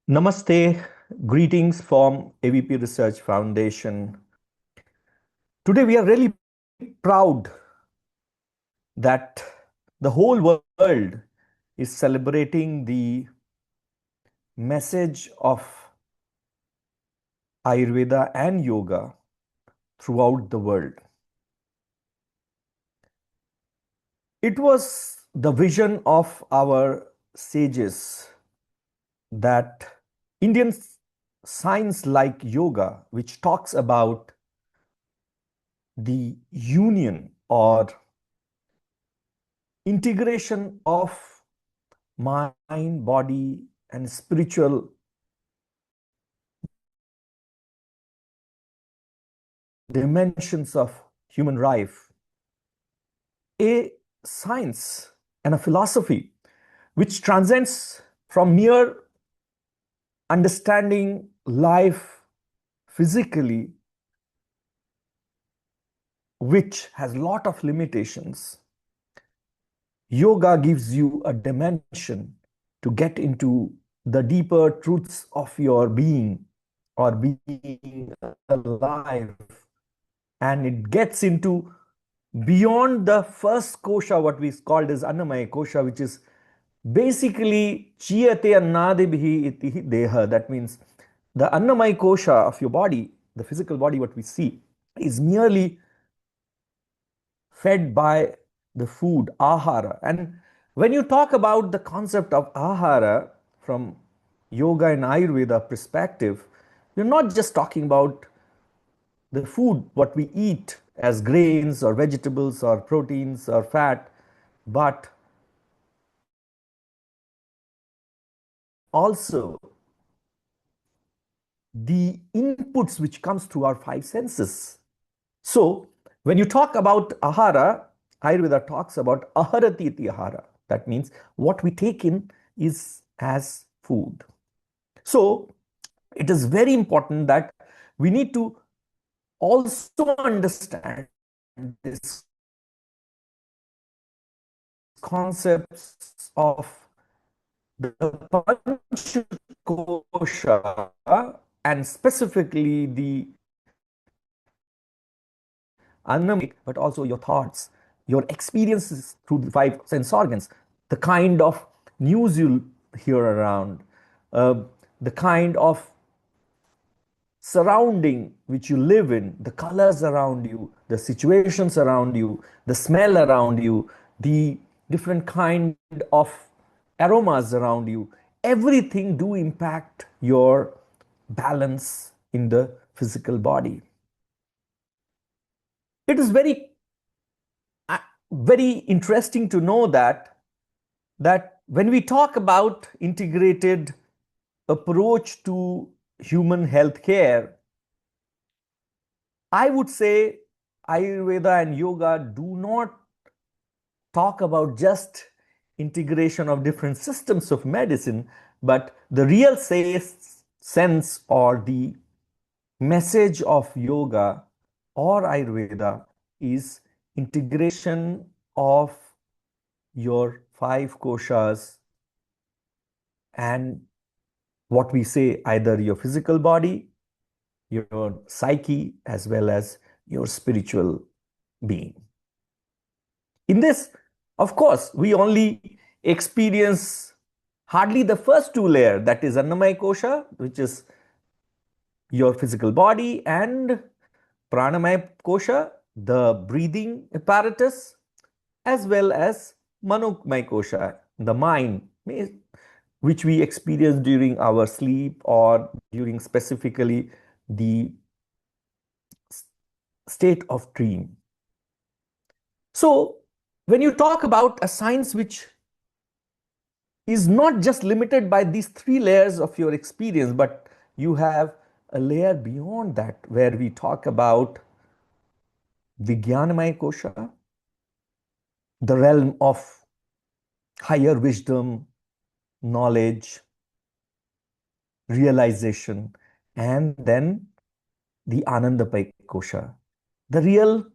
Namaste, greetings from AVP Research Foundation. Today we are really proud that the whole world is celebrating the message of Ayurveda and Yoga throughout the world. It was the vision of our sages that Indian science like yoga, which talks about the union or integration of mind, body, and spiritual dimensions of human life, a science and a philosophy which transcends from mere understanding life physically, which has a lot of limitations. Yoga gives you a dimension to get into the deeper truths of your being or being alive, and it gets into beyond the first kosha, what we called as Annamaya kosha, which is basically chiyate annadibhi iti deha. That means the Annamaya kosha of your body, the physical body, what we see, is merely fed by the food, ahara. And when you talk about the concept of ahara from yoga and Ayurveda perspective, you're not just talking about the food, what we eat as grains or vegetables or proteins or fat, but also the inputs which comes through our five senses. So when you talk about ahara, Ayurveda talks about aharati iti ahara. That means what we take in is as food. So it is very important that we need to also understand this concepts of the Panchakosha and specifically the Annam, but also your thoughts, your experiences through the five sense organs, the kind of news you hear around, the kind of surrounding which you live in, the colors around you, the situations around you, the smell around you, the different kind of aromas around you, everything do impact your balance in the physical body. It is very interesting to know that when we talk about integrated approach to human health care, I would say Ayurveda and Yoga do not talk about just integration of different systems of medicine, but the real sense or the message of yoga or Ayurveda is integration of your five koshas and what we say either your physical body, your psyche, as well as your spiritual being. In this, of course, we only experience hardly the first two layers, that is Annamaya kosha, which is your physical body, and Pranamaya kosha, the breathing apparatus, as well as Manomaya kosha, the mind, which we experience during our sleep or during specifically the state of dream. So when you talk about a science which is not just limited by these three layers of your experience, but you have a layer beyond that where we talk about Vijnanamaya kosha, the realm of higher wisdom, knowledge, realization, and then the Anandapaya kosha, the real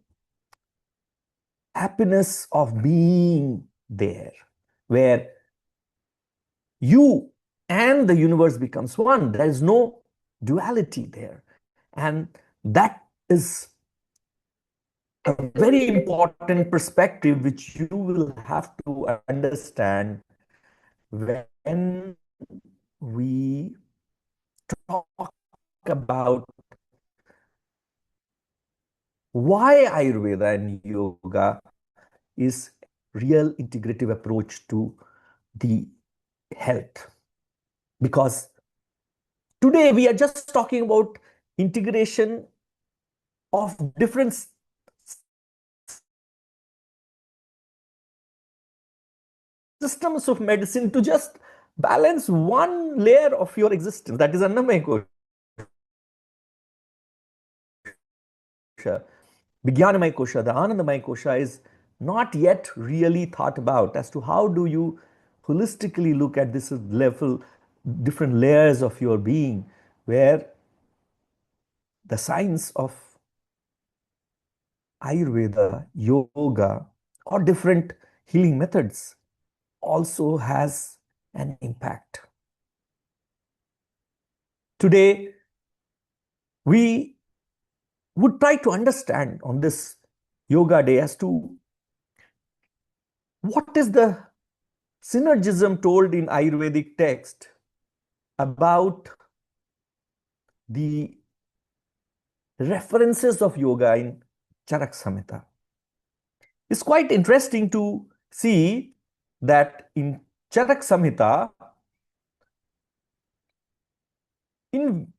happiness of being there, where you and the universe becomes one. There is no duality there. And that is a very important perspective which you will have to understand when we talk about why Ayurveda and yoga is real integrative approach to the health. Because today we are just talking about integration of different systems of medicine to just balance one layer of your existence, that is Annamaya Kosha. Vijnanamaya Kosha, the Anandamaya Kosha is not yet really thought about as to how do you holistically look at this level, different layers of your being, where the science of Ayurveda, yoga, or different healing methods also has an impact. Today, we would try to understand on this yoga day as to what is the synergism told in Ayurvedic text about the references of yoga in Charaka Samhita. It's quite interesting to see that in Charaka Samhita, in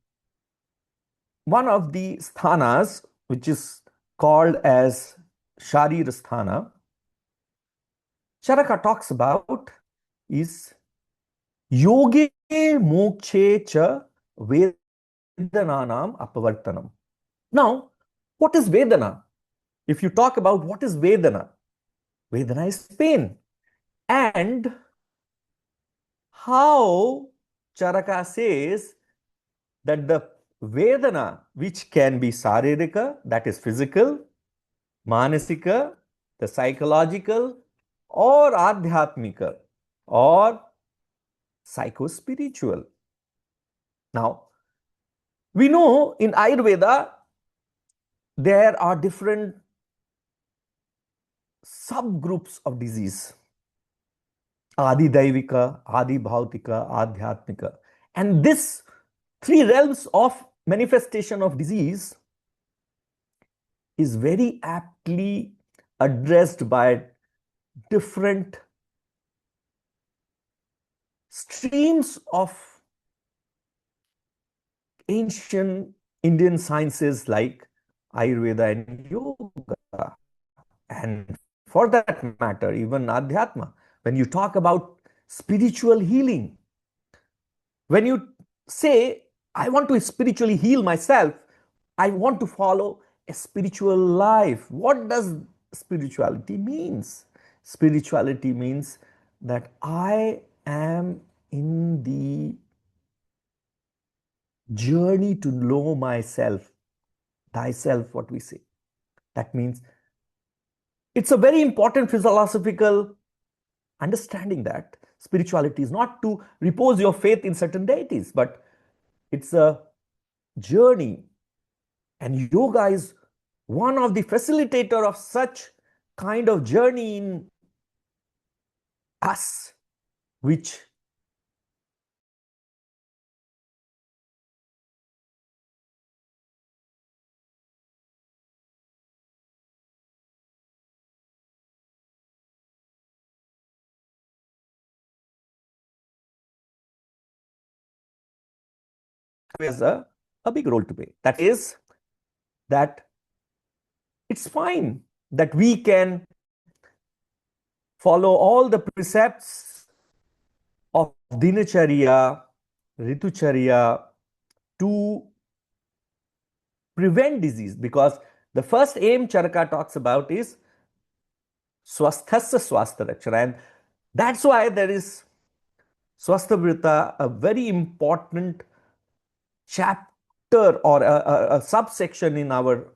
one of the sthanas, which is called as Sharir Sthana, Charaka talks about is yoge mokshe cha vedananam apavartanam. Now, what is Vedana? If you talk about what is Vedana, Vedana is pain. And how Charaka says that the Vedana, which can be Saririka, that is physical, Manasika, the psychological, or Adhyatmika, or psycho-spiritual. Now, we know in Ayurveda, there are different subgroups of disease. Adi Daivika, Adi Bhautika, Adhyatmika. And this three realms of manifestation of disease is very aptly addressed by different streams of ancient Indian sciences like Ayurveda and Yoga. And for that matter, even Adhyatma. When you talk about spiritual healing, when you say, I want to spiritually heal myself, I want to follow a spiritual life. What does spirituality means? Spirituality means that I am in the journey to know myself, thyself, what we say. That means it's a very important philosophical understanding that spirituality is not to repose your faith in certain deities, but it's a journey. And yoga is one of the facilitator of such kind of journey in us, which has a big role to play. That is that it's fine that we can follow all the precepts of Dinacharya, Ritucharya to prevent disease, because the first aim Charaka talks about is swasthasya swastha rakshana, and that's why there is Sadvritta, a very important chapter or a subsection in our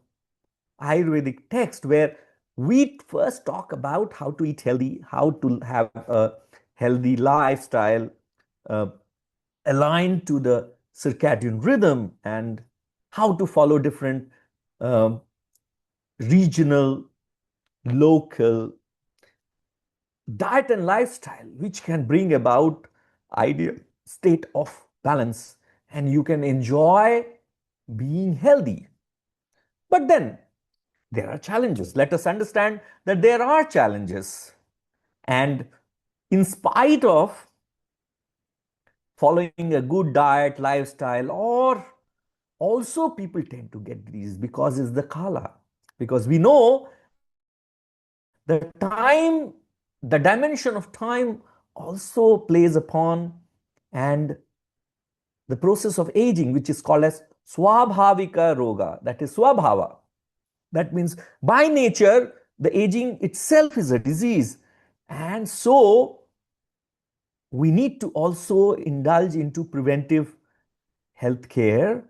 Ayurvedic text where we first talk about how to eat healthy, how to have a healthy lifestyle, aligned to the circadian rhythm and how to follow different um, regional, local diet and lifestyle, which can bring about ideal state of balance, and you can enjoy being healthy. But then there are challenges. Let us understand that there are challenges. And in spite of following a good diet, lifestyle, or also people tend to get disease because it's the kala. Because we know the time, the dimension of time also plays upon, and the process of aging, which is called as swabhavika roga, that is swabhava. That means by nature, the aging itself is a disease. And so we need to also indulge into preventive health care,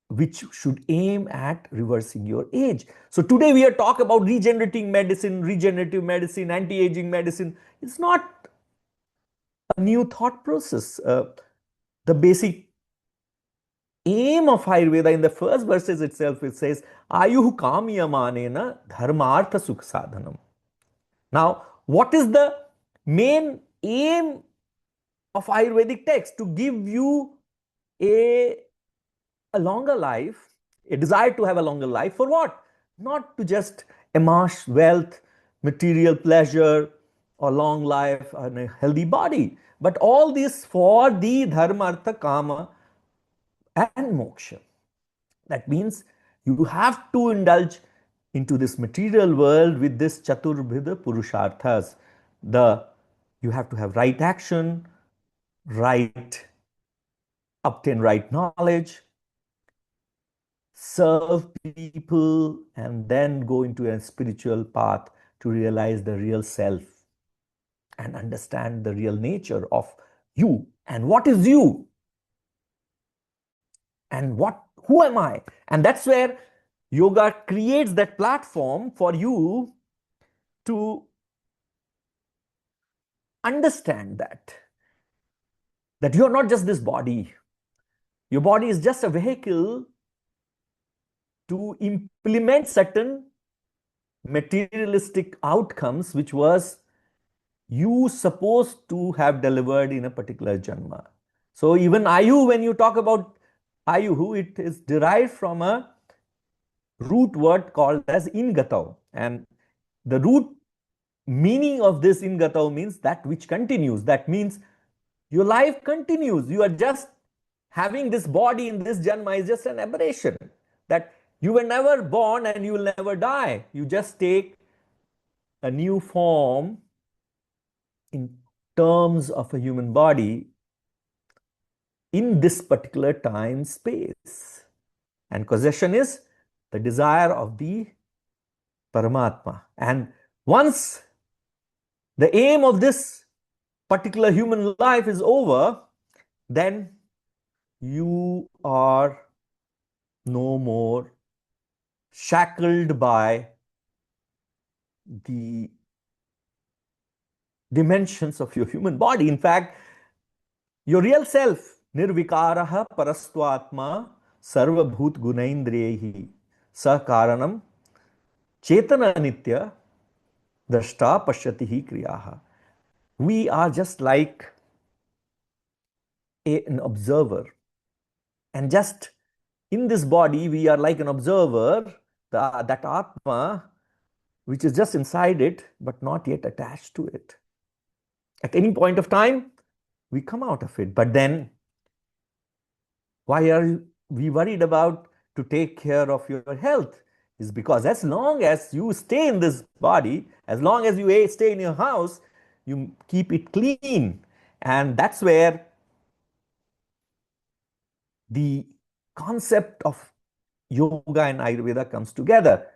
which should aim at reversing your age. So today we are talking about regenerative medicine, anti-aging medicine. It's not a new thought process. The basic aim of Ayurveda in the first verses itself, it says, Ayuh kamyamanena dharmartha sukh sadhanam. Now, what is the main aim of Ayurvedic text? To give you a, a longer life, a desire to have a longer life. For what? Not to just amass wealth, material pleasure, or long life and a healthy body, but all this for the dharma, artha, kama, and moksha. That means you have to indulge into this material world with this chaturbhida purusharthas. The you have to have right action, right obtain right knowledge, serve people, and then go into a spiritual path to realize the real self and understand the real nature of you and what is you and what who am I. And that's where yoga creates that platform for you to understand that you are not just this body. Your body is just a vehicle to implement certain materialistic outcomes which was you supposed to have delivered in a particular janma. So even ayu, when you talk about ayuhu, it is derived from a root word called as ingatau, and the root meaning of this ingatau means that which continues. That means your life continues. You are just having this body in this janma is just an aberration, that you were never born and you will never die. You just take a new form in terms of a human body in this particular time space. And causation is the desire of the Paramatma. And once the aim of this particular human life is over, then you are no more shackled by the dimensions of your human body. In fact, your real self, nirvikaraha parastvatma sarvabhut gunaindriyehi sakaranam chetana nitya drashta pashyatihi kriyaha. We are just like an observer, and just in this body we are like an observer, that atma which is just inside it but not yet attached to it. At any point of time we come out of it, but then why are we worried about to take care of your health? Is because as long as you stay in this body, as long as you stay in your house, you keep it clean. And that's where the concept of yoga and Ayurveda comes together.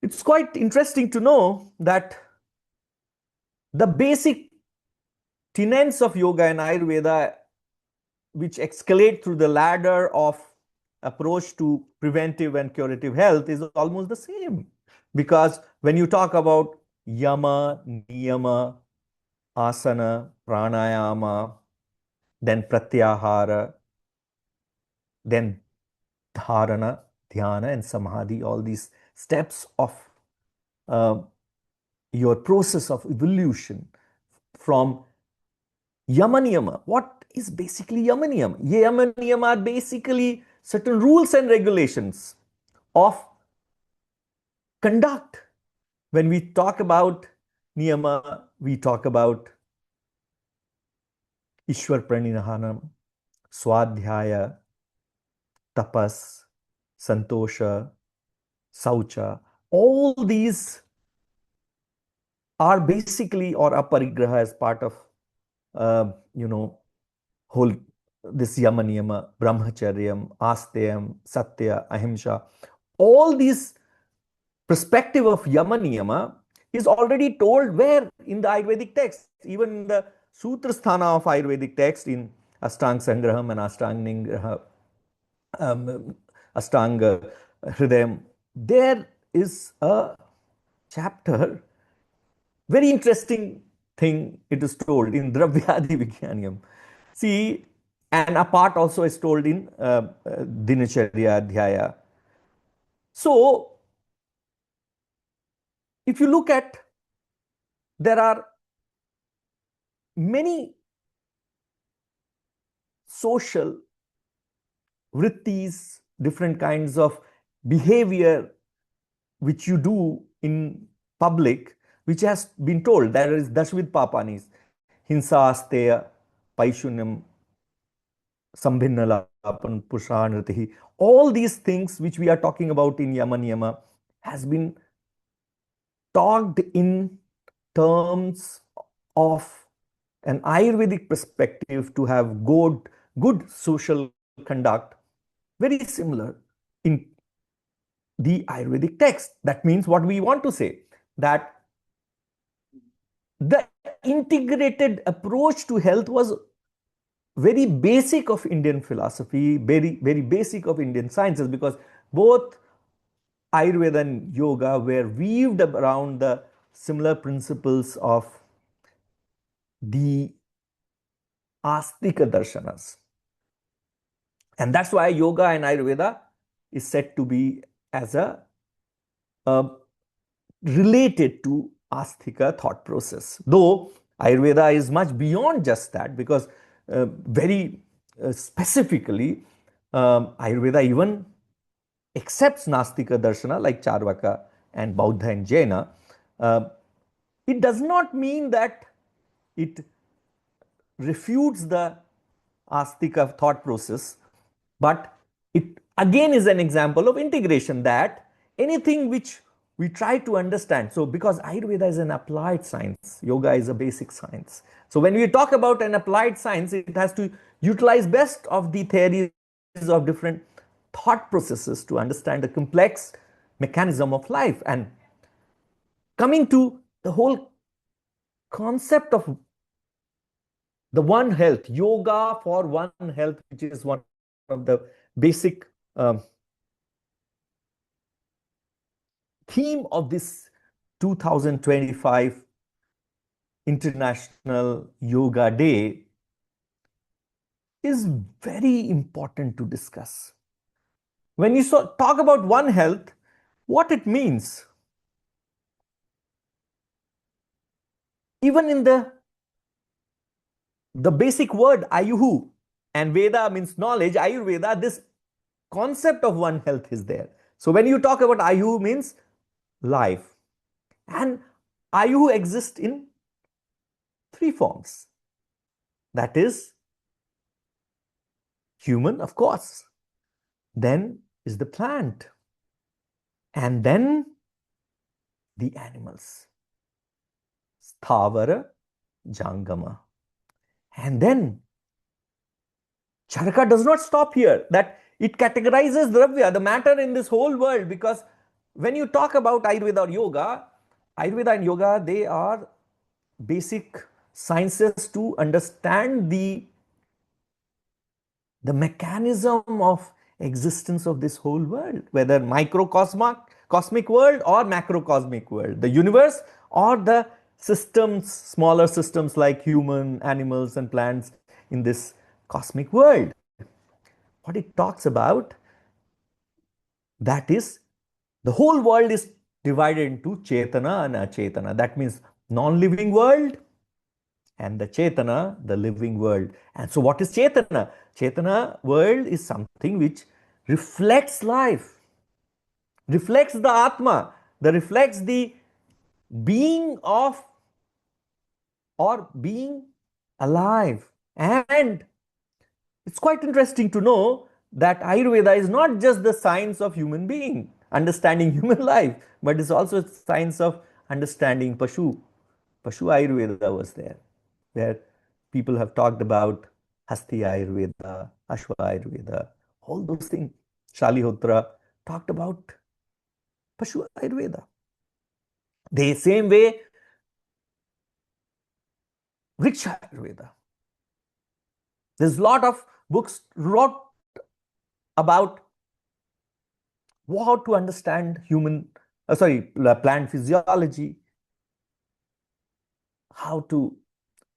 It's quite interesting to know that the basic tenets of yoga and Ayurveda, which escalate through the ladder of approach to preventive and curative health, is almost the same. Because when you talk about Yama, Niyama, asana, pranayama, then pratyahara, then dharana, dhyana, and samadhi, all these steps of uh, your process of evolution from Yama Niyama. What is basically Yama Niyama? Yama Niyama are basically certain rules and regulations of conduct. When we talk about Niyama, we talk about Ishwar Praninahanam, Swadhyaya, Tapas, Santosha, Saucha. All these are basically, or aparigraha as part of, whole this Yama Niyama, Brahmacharyam, Asteyam, Satya, Ahimsa. All these perspective of Yama Niyama is already told where in the Ayurvedic text, even in the Sutra Sthana of Ayurvedic text in Ashtang Sangraham and Ashtang Ningraha, Ashtanga Hridayam, there is a chapter, very interesting thing it is told in Dravyadi Vijnanam. See, and a part also is told in Dinacharya Adhyaya. So, if you look at, there are many social vrittis, different kinds of behavior which you do in public, which has been told. There is Dashvid Papanis, Hinsa Asteya, Paishunyam, Sambhinnalapan, Pushanratihi. All these things which we are talking about in Yama Niyama has been talked in terms of an Ayurvedic perspective to have good social conduct, very similar in the Ayurvedic text. That means what we want to say, that the integrated approach to health was very basic of Indian philosophy, very basic of Indian sciences, because both Ayurveda and Yoga were weaved around the similar principles of the Astika darshanas. And that's why Yoga and Ayurveda is said to be as a related to Astika thought process. Though Ayurveda is much beyond just that, because very specifically, Ayurveda even accepts Nastika darshana like Charvaka and Bauddha and Jaina. It does not mean that it refutes the Astika thought process, but it again is an example of integration, that anything which we try to understand. So, because Ayurveda is an applied science, Yoga is a basic science. So, when we talk about an applied science, it has to utilize best of the theories of different thought processes to understand the complex mechanism of life. And coming to the whole concept of the One Health, Yoga for One Health, which is one of the basic theme of this 2025 International Yoga Day, is very important to discuss. When you talk about One Health, what it means, even in the basic word Ayuhu, and Veda means knowledge, Ayurveda, this concept of One Health is there. So when you talk about Ayuhu, means life, and Ayuhu exists in three forms. That is human, of course, then is the plant, and then the animals, Sthavara, Jangama. And then Charaka does not stop here, that it categorizes Dravya, the matter in this whole world, because when you talk about Ayurveda or Yoga, Ayurveda and Yoga, they are basic sciences to understand the mechanism of existence of this whole world, whether cosmic world or macrocosmic world, the universe or the systems, smaller systems like human, animals, and plants in this cosmic world. What it talks about, that is, the whole world is divided into Chetana and Achetana. That means non-living world and the Chetana, the living world. And so what is Chetana? Chetana world is something which reflects life, reflects the Atma, that reflects the being of or being alive. And it's quite interesting to know that Ayurveda is not just the science of human being, understanding human life, but it's also a science of understanding Pashu. Pashu Ayurveda was there, where people have talked about Hasti Ayurveda, Ashwa Ayurveda, all those things. Shalihotra talked about Pashu Ayurveda. The same way, Rich Ayurveda. There's a lot of books wrote about how to understand plant physiology, how to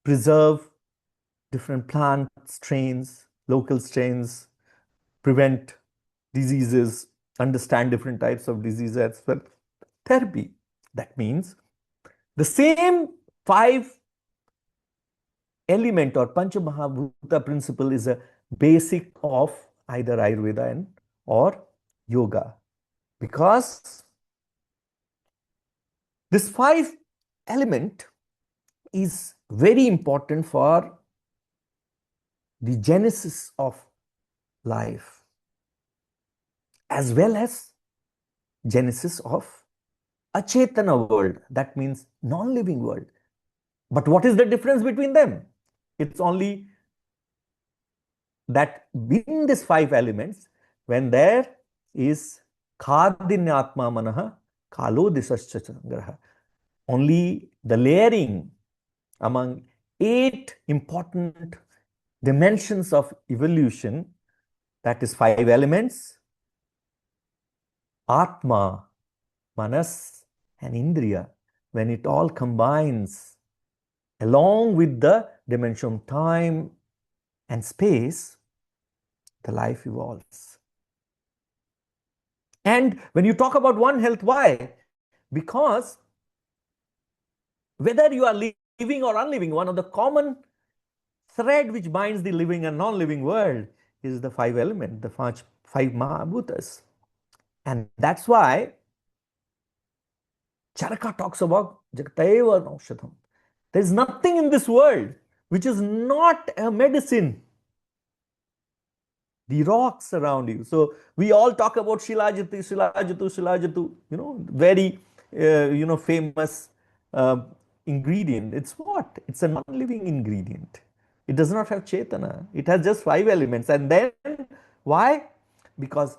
preserve different plant strains, local strains, prevent diseases, understand different types of diseases as well. Therapy. That means the same 5 element or Panchamahabhuta principle is a basic of either Ayurveda and or yoga, because this 5 element is very important for the genesis of life as well as genesis of a Chetana world, that means non-living world. But what is the difference between them? It's only that within these 5 elements, when there is Khadinyatma Manaha, Kalo Disascha Sangraha, only the layering among 8 important dimensions of evolution, that is 5 elements, Atma, Manas, and Indriya, when it all combines along with the dimension of time and space, the life evolves. And when you talk about One Health, why? Because whether you are living or unliving, one of the common thread which binds the living and non-living world is the 5 elements, the 5 Mahabhutas. And that's why Charaka talks about Jagateva Naushadham. There is nothing in this world which is not a medicine. The rocks around you. So we all talk about Shilajatu, Shilajatu, Shilajatu, very, famous ingredient. It's what? It's a non-living ingredient. It does not have Chetana. It has just 5 elements. And then why? Because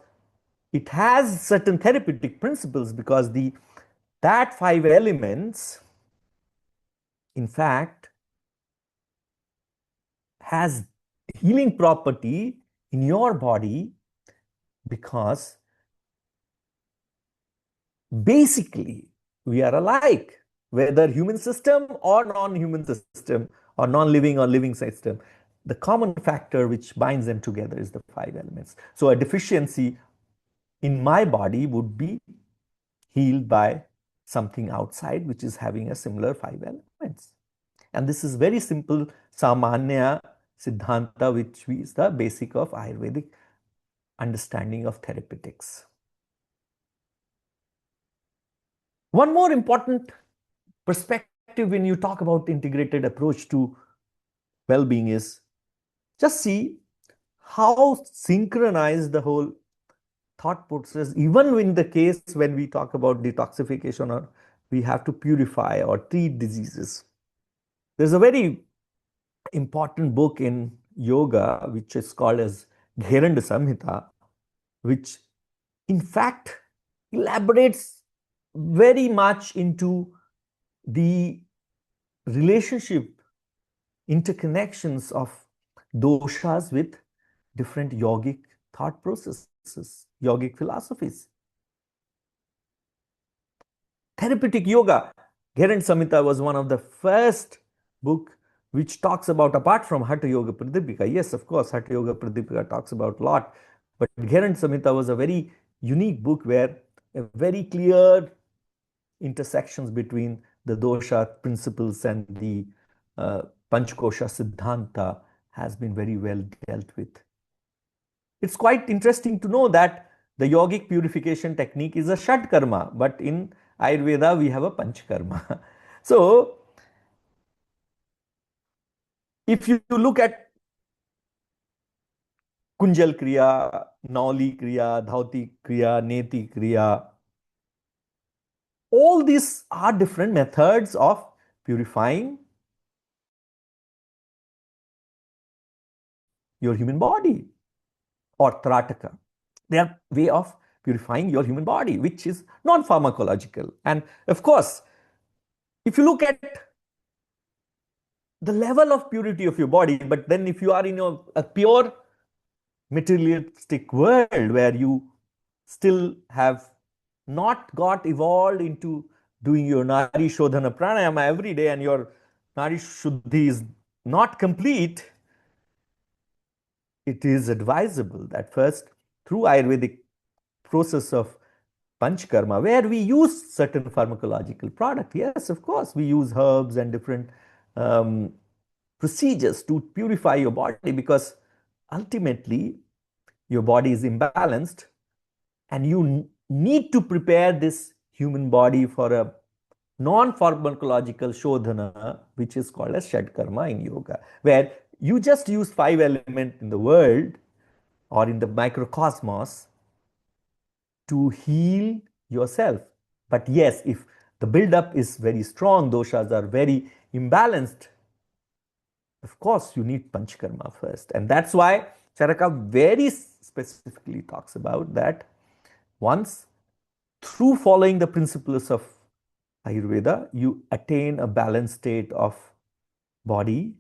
it has certain therapeutic principles, because that 5 elements, in fact, has healing property in your body, because basically we are alike, whether human system or non-human system or non-living or living system. The common factor which binds them together is the 5 elements. So a deficiency in my body would be healed by something outside which is having a similar 5 elements. And this is very simple Samanya Siddhanta, which is the basic of Ayurvedic understanding of therapeutics. One more important perspective when you talk about integrated approach to well-being is just see how synchronized the whole thought process, even in the case when we talk about detoxification or we have to purify or treat diseases. There's a very important book in yoga which is called as Charaka Samhita, which in fact elaborates very much into the relationship, interconnections of doshas with different yogic thought processes, yogic philosophies. Therapeutic yoga, Garen Samhita was one of the first book which talks about, apart from Hatha Yoga Pradipika. Yes, of course, Hatha Yoga Pradipika talks about a lot, but Garen Samhita was a very unique book where a very clear intersections between the dosha principles and the uh, Panchakosha Siddhanta has been very well dealt with. It's quite interesting to know that the yogic purification technique is a Shatkarma, but in Ayurveda we have a Panchakarma. So, if you look at Kunjal Kriya, Nauli Kriya, Dhauti Kriya, Neti Kriya, all these are different methods of purifying your human body, or Tarataka. They are way of purifying your human body, which is non-pharmacological. And of course, if you look at the level of purity of your body, but then if you are in a pure materialistic world where you still have not got evolved into doing your Nari Shodhana Pranayama every day and your Nari Shuddhi is not complete, it is advisable that first, through Ayurvedic process of Panchakarma, where we use certain pharmacological product. Yes, of course, we use herbs and different um, procedures to purify your body, because ultimately your body is imbalanced and you need to prepare this human body for a non-pharmacological shodhana, which is called as Shatkarma in yoga, where you just use 5 elements in the world or in the microcosmos to heal yourself. But yes, if the buildup is very strong, doshas are very imbalanced, of course you need Panchakarma first. And that's why Charaka very specifically talks about that once, through following the principles of Ayurveda, you attain a balanced state of body,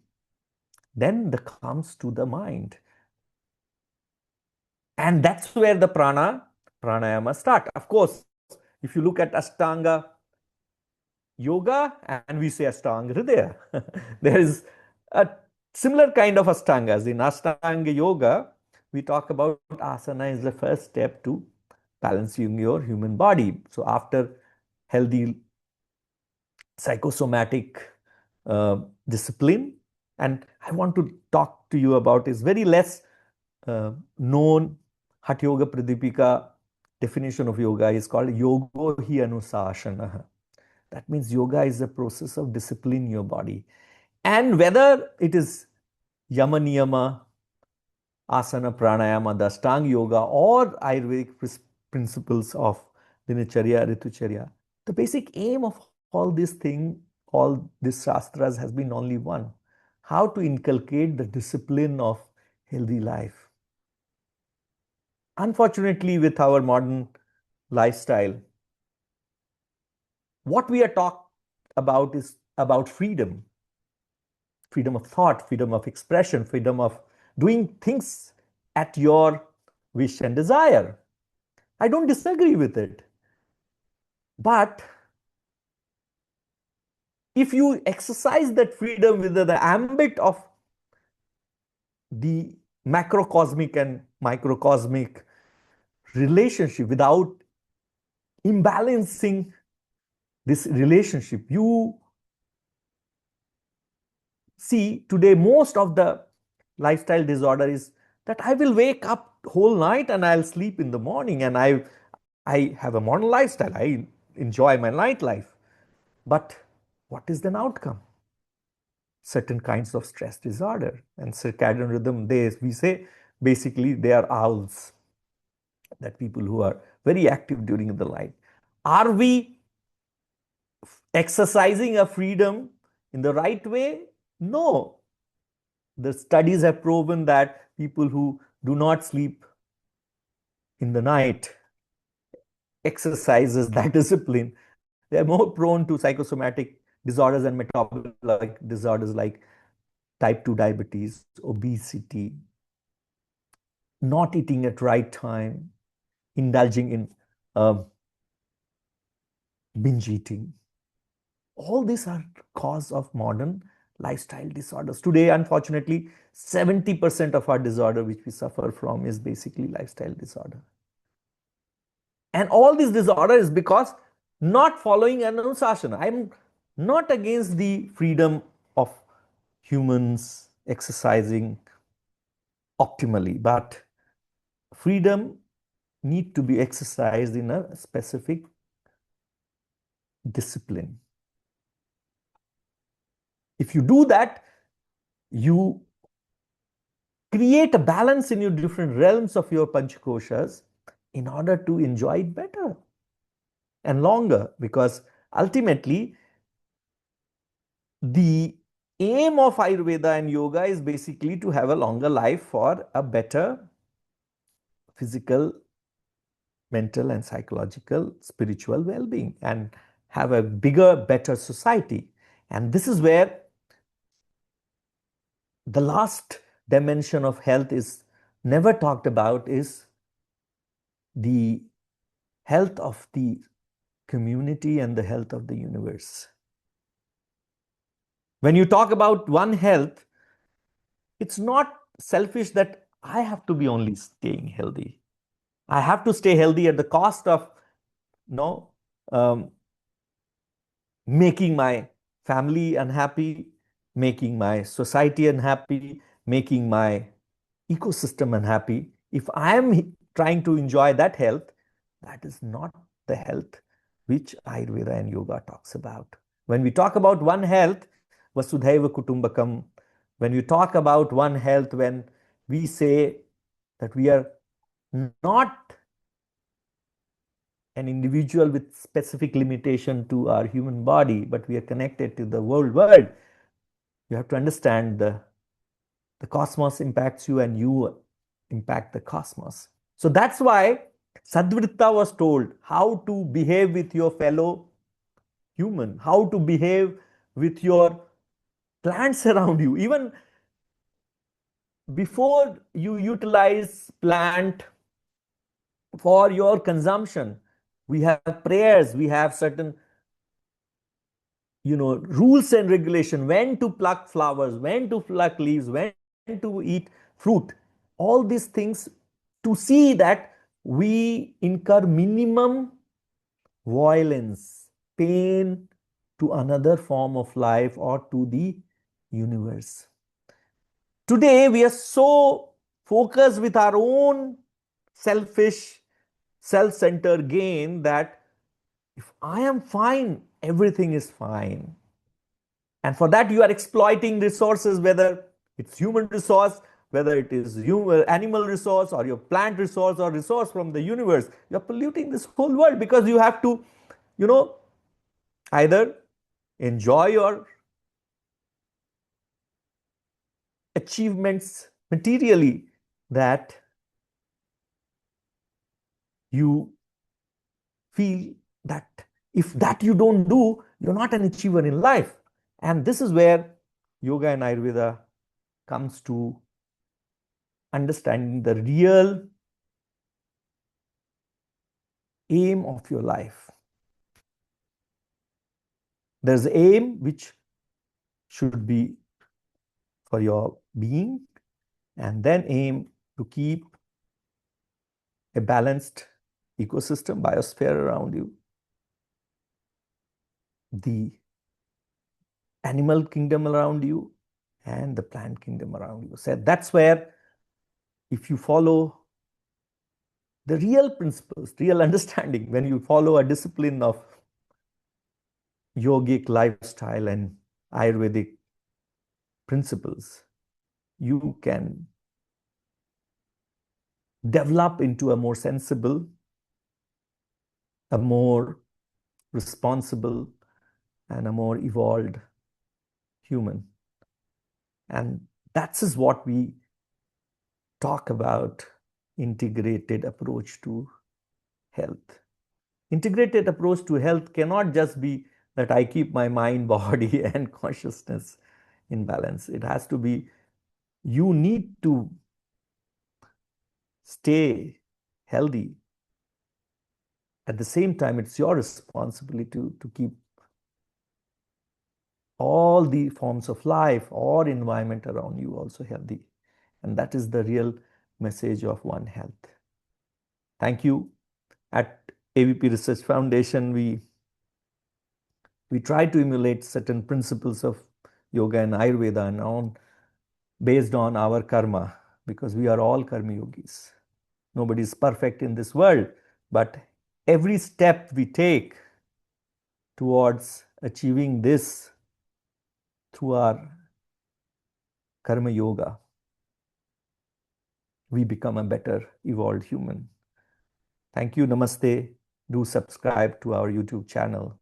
then the comes to the mind. And that's where the pranayama start. Of course, if you look at Ashtanga yoga and we say Ashtanga Hridaya, there is a similar kind of Ashtangas. In Ashtanga yoga, we talk about asana is the first step to balancing your human body. So after healthy psychosomatic discipline, and I want to talk to you about is very less known Hatha Yoga Pradipika definition of yoga is called Yogo Hi Anusashana. That means yoga is a process of disciplining your body. And whether it is Yama Niyama, Asana, Pranayama, the Ashtanga Yoga, or Ayurvedic principles of Dinacharya, Ritucharya, the basic aim of all these things, all these shastras has been only one: how to inculcate the discipline of healthy life. Unfortunately, with our modern lifestyle, what we are talking about is about freedom, freedom of thought, freedom of expression, freedom of doing things at your wish and desire. I don't disagree with it. But if you exercise that freedom within the ambit of the macrocosmic and microcosmic relationship, without imbalancing this relationship, you see today most of the lifestyle disorder is that I will wake up whole night and I'll sleep in the morning, and I have a modern lifestyle. I enjoy my nightlife. But what is the outcome? Certain kinds of stress disorder and circadian rhythm. We say basically they are owls, that people who are very active during the night. Are we exercising a freedom in the right way? No. The studies have proven that people who do not sleep in the night exercises that discipline, they are more prone to psychosomatic disorders and metabolic disorders like type 2 diabetes, obesity, not eating at right time, indulging in binge eating. All these are cause of modern lifestyle disorders. Today, unfortunately, 70% of our disorder which we suffer from is basically lifestyle disorder. And all this disorder is because not following an anusasana. I'm not against the freedom of humans exercising optimally, but freedom need to be exercised in a specific discipline. If you do that, you create a balance in your different realms of your panchakoshas in order to enjoy it better and longer, because ultimately the aim of Ayurveda and yoga is basically to have a longer life for a better physical, mental and psychological, spiritual well-being, and have a bigger, better society. And this is where the last dimension of health is never talked about, is the health of the community and the health of the universe. When you talk about one health, it's not selfish that I have to be only staying healthy. I have to stay healthy at the cost of no making my family unhappy, making my society unhappy, making my ecosystem unhappy. If I am trying to enjoy that health, that is not the health which Ayurveda and yoga talks about. When we talk about one health, Vasudhaiva Kutumbakam, when you talk about one health, when we say that we are not an individual with specific limitation to our human body, but we are connected to the world. You have to understand the cosmos impacts you and you impact the cosmos. So that's why Sadvritta was told how to behave with your fellow human, how to behave with your plants around you. Even before you utilize plant for your consumption, we have prayers, we have certain rules and regulation, when to pluck flowers, when to pluck leaves, when to eat fruit, all these things, to see that we incur minimum violence, pain to another form of life or to the universe. Today we are so focused with our own selfish, self-centered gain that if I am fine, everything is fine. And for that, you are exploiting resources, whether it's human resource, whether it is animal resource, or your plant resource, or resource from the universe. You're polluting this whole world because you have to, either enjoy your achievements materially, that you feel that if that you don't do, you're not an achiever in life. And this is where yoga and Ayurveda comes to understanding the real aim of your life. There's an aim which should be for your being, and then aim to keep a balanced ecosystem, biosphere around you, the animal kingdom around you, and the plant kingdom around you. So that's where, if you follow the real principles, real understanding, when you follow a discipline of yogic lifestyle and Ayurvedic principles, you can develop into a more sensible, a more responsible, and a more evolved human. And that is what we talk about integrated approach to health. Integrated approach to health cannot just be that I keep my mind, body, and consciousness in balance. It has to be, you need to stay healthy. At the same time, it's your responsibility to keep all the forms of life or environment around you also healthy. And that is the real message of One Health. Thank you. At AVP Research Foundation, we try to emulate certain principles of yoga and Ayurveda and based on our karma, because we are all karma yogis. Nobody is perfect in this world, but every step we take towards achieving this through our karma yoga, we become a better evolved human. Thank you. Namaste. Do subscribe to our YouTube channel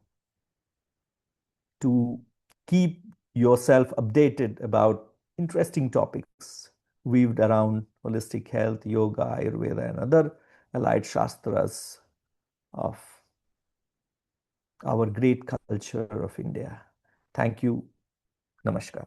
to keep yourself updated about interesting topics weaved around holistic health, yoga, Ayurveda, and other allied shastras of our great culture of India. Thank you. Namaskar.